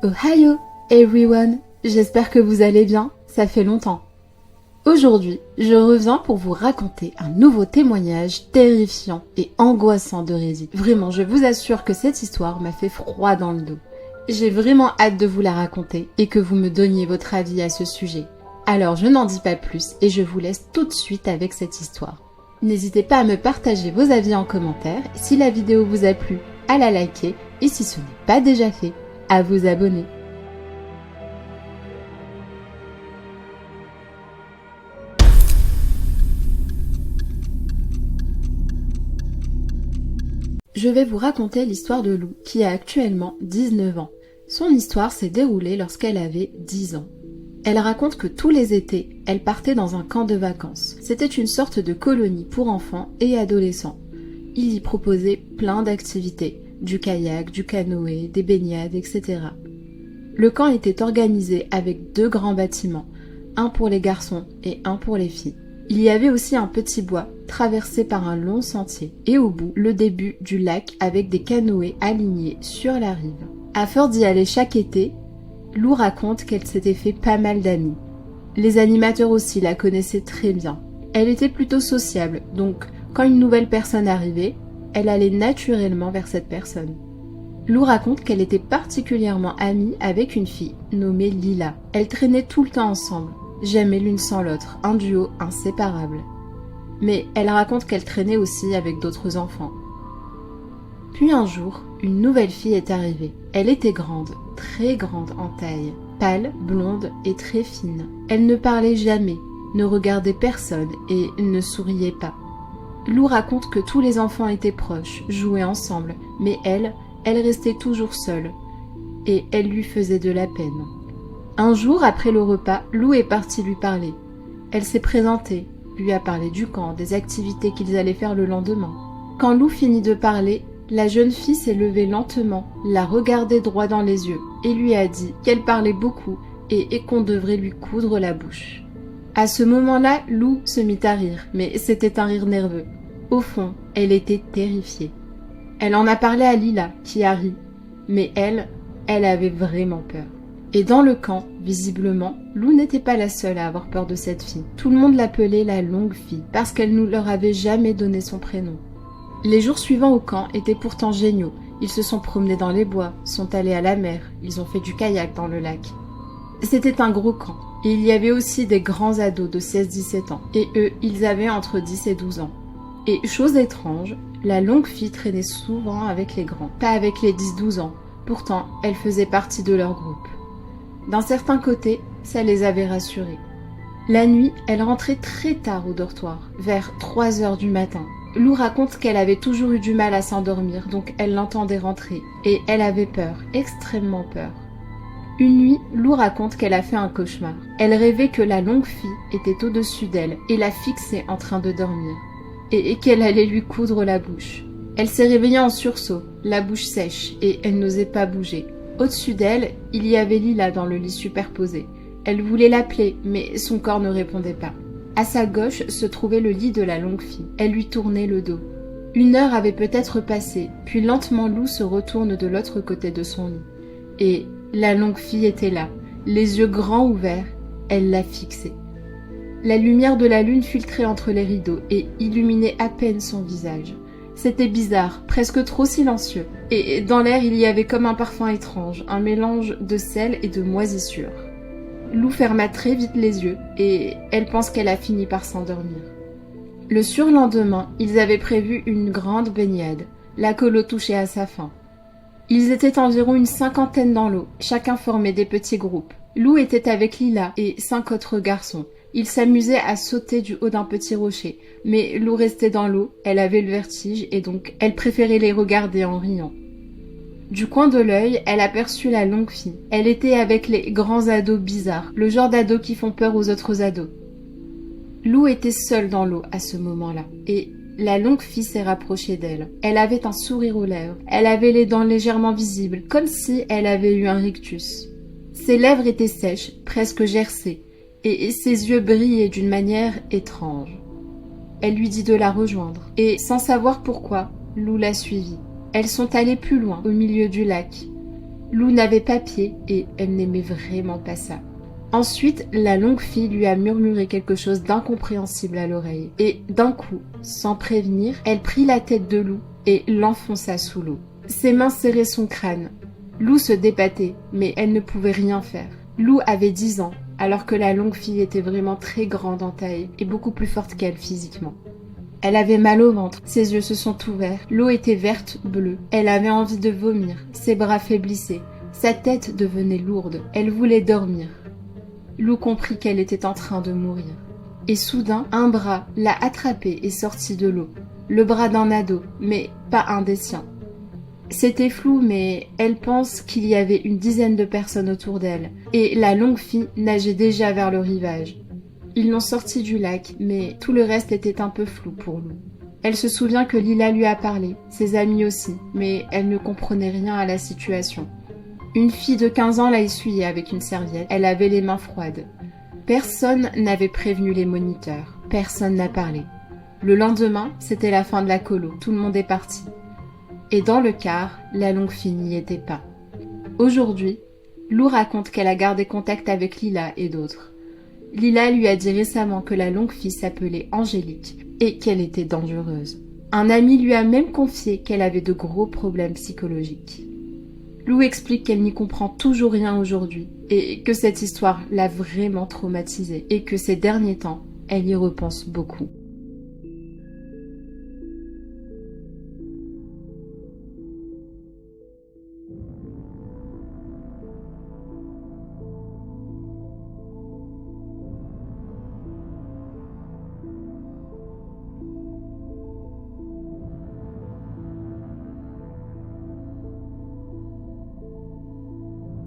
Ohio everyone, j'espère que vous allez bien, ça fait longtemps. Aujourd'hui, je reviens pour vous raconter un nouveau témoignage terrifiant et angoissant de Reddy. Vraiment, je vous assure que cette histoire m'a fait froid dans le dos. J'ai vraiment hâte de vous la raconter et que vous me donniez votre avis à ce sujet. Alors je n'en dis pas plus et je vous laisse tout de suite avec cette histoire. N'hésitez pas à me partager vos avis en commentaire, si la vidéo vous a plu, à la liker et si ce n'est pas déjà fait, à vous abonner. Je vais vous raconter l'histoire de Lou, qui a actuellement 19 ans. Son histoire s'est déroulée lorsqu'elle avait 10 ans. Elle raconte que tous les étés, elle partait dans un camp de vacances. C'était une sorte de colonie pour enfants et adolescents. Il y proposait plein d'activités, du kayak, du canoë, des baignades, etc. Le camp était organisé avec 2 grands bâtiments, un pour les garçons et un pour les filles. Il y avait aussi un petit bois traversé par un long sentier et au bout, le début du lac avec des canoës alignés sur la rive. À force d'y aller chaque été, Lou raconte qu'elle s'était fait pas mal d'amis. Les animateurs aussi la connaissaient très bien. Elle était plutôt sociable, donc quand une nouvelle personne arrivait, elle allait naturellement vers cette personne. Lou raconte qu'elle était particulièrement amie avec une fille nommée Lila. Elles traînaient tout le temps ensemble, jamais l'une sans l'autre, un duo inséparable. Mais elle raconte qu'elle traînait aussi avec d'autres enfants. Puis un jour, une nouvelle fille est arrivée. Elle était grande, très grande en taille, pâle, blonde et très fine. Elle ne parlait jamais, ne regardait personne et ne souriait pas. Lou raconte que tous les enfants étaient proches, jouaient ensemble, mais elle restait toujours seule et elle lui faisait de la peine. Un jour, après le repas, Lou est partie lui parler. Elle s'est présentée, lui a parlé du camp, des activités qu'ils allaient faire le lendemain. Quand Lou finit de parler, la jeune fille s'est levée lentement, l'a regardée droit dans les yeux et lui a dit qu'elle parlait beaucoup et qu'on devrait lui coudre la bouche. À ce moment-là, Lou se mit à rire, mais c'était un rire nerveux. Au fond, elle était terrifiée. Elle en a parlé à Lila, qui a ri, mais elle avait vraiment peur. Et dans le camp, visiblement, Lou n'était pas la seule à avoir peur de cette fille. Tout le monde l'appelait la longue fille, parce qu'elle ne leur avait jamais donné son prénom. Les jours suivants au camp étaient pourtant géniaux. Ils se sont promenés dans les bois, sont allés à la mer, ils ont fait du kayak dans le lac. C'était un gros camp, et il y avait aussi des grands ados de 16-17 ans, et eux, ils avaient entre 10 et 12 ans. Et chose étrange, la longue fille traînait souvent avec les grands, pas avec les 10-12 ans. Pourtant, elle faisait partie de leur groupe. D'un certain côté, ça les avait rassurés. La nuit, elle rentrait très tard au dortoir, vers 3 heures du matin. Lou raconte qu'elle avait toujours eu du mal à s'endormir, donc elle l'entendait rentrer. Et elle avait peur, extrêmement peur. Une nuit, Lou raconte qu'elle a fait un cauchemar. Elle rêvait que la longue fille était au-dessus d'elle et la fixait en train de dormir. Et qu'elle allait lui coudre la bouche. Elle s'est réveillée en sursaut, la bouche sèche, et elle n'osait pas bouger. Au-dessus d'elle, il y avait Lila dans le lit superposé. Elle voulait l'appeler, mais son corps ne répondait pas. À sa gauche se trouvait le lit de la longue fille. Elle lui tournait le dos. 1 heure avait peut-être passé, puis lentement Lou se retourne de l'autre côté de son lit. Et la longue fille était là, les yeux grands ouverts, elle la fixait. La lumière de la lune filtrait entre les rideaux et illuminait à peine son visage. C'était bizarre, presque trop silencieux, et dans l'air il y avait comme un parfum étrange, un mélange de sel et de moisissure. Lou ferma très vite les yeux et elle pense qu'elle a fini par s'endormir. Le surlendemain, ils avaient prévu une grande baignade. La colo touchait à sa fin. Ils étaient environ une 50aine dans l'eau, chacun formait des petits groupes. Lou était avec Lila et 5 autres garçons. Ils s'amusaient à sauter du haut d'un petit rocher, mais Lou restait dans l'eau, elle avait le vertige et donc elle préférait les regarder en riant. Du coin de l'œil, elle aperçut la longue fille. Elle était avec les grands ados bizarres, le genre d'ados qui font peur aux autres ados. Lou était seule dans l'eau à ce moment-là, et la longue fille s'est rapprochée d'elle. Elle avait un sourire aux lèvres, elle avait les dents légèrement visibles, comme si elle avait eu un rictus. Ses lèvres étaient sèches, presque gercées, et ses yeux brillaient d'une manière étrange. Elle lui dit de la rejoindre, et sans savoir pourquoi, Lou la suivit. Elles sont allées plus loin, au milieu du lac. Lou n'avait pas pied et elle n'aimait vraiment pas ça. Ensuite, la longue fille lui a murmuré quelque chose d'incompréhensible à l'oreille. Et d'un coup, sans prévenir, elle prit la tête de Lou et l'enfonça sous l'eau. Ses mains serraient son crâne. Lou se débattait, mais elle ne pouvait rien faire. Lou avait 10 ans, alors que la longue fille était vraiment très grande en taille et beaucoup plus forte qu'elle physiquement. Elle avait mal au ventre, ses yeux se sont ouverts, l'eau était verte, bleue. Elle avait envie de vomir, ses bras faiblissaient, sa tête devenait lourde, elle voulait dormir. Lou comprit qu'elle était en train de mourir. Et soudain, un bras l'a attrapée et sortit de l'eau. Le bras d'un ado, mais pas un des siens. C'était flou, mais elle pense qu'il y avait une dizaine de personnes autour d'elle, et la longue fille nageait déjà vers le rivage. Ils l'ont sortie du lac, mais tout le reste était un peu flou pour Lou. Elle se souvient que Lila lui a parlé, ses amis aussi, mais elle ne comprenait rien à la situation. Une fille de 15 ans l'a essuyée avec une serviette, elle avait les mains froides. Personne n'avait prévenu les moniteurs, personne n'a parlé. Le lendemain, c'était la fin de la colo, tout le monde est parti. Et dans le car, la longue fille n'y était pas. Aujourd'hui, Lou raconte qu'elle a gardé contact avec Lila et d'autres. Lila lui a dit récemment que la longue fille s'appelait Angélique et qu'elle était dangereuse. Un ami lui a même confié qu'elle avait de gros problèmes psychologiques. Lou explique qu'elle n'y comprend toujours rien aujourd'hui et que cette histoire l'a vraiment traumatisée et que ces derniers temps, elle y repense beaucoup.